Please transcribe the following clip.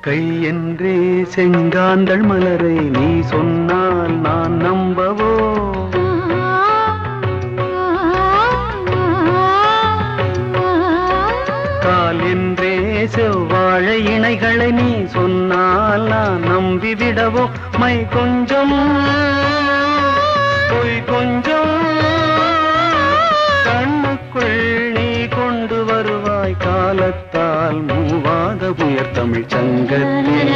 கை என்றே செங்காந்தள் மலரை நீ சொன்னால் நான் நம்பவோ? கால் என்றே செவ்வாழை இணைகளை நீ சொன்னால் நான் நம்பிவிடவோ? மை கொஞ்சம் பொய் கொஞ்சம் கண்ணுக்குள் நீ கொண்டு வருவாய் காலத்தால் மூவாத உயர் தமிழ் சங்கத்தில்.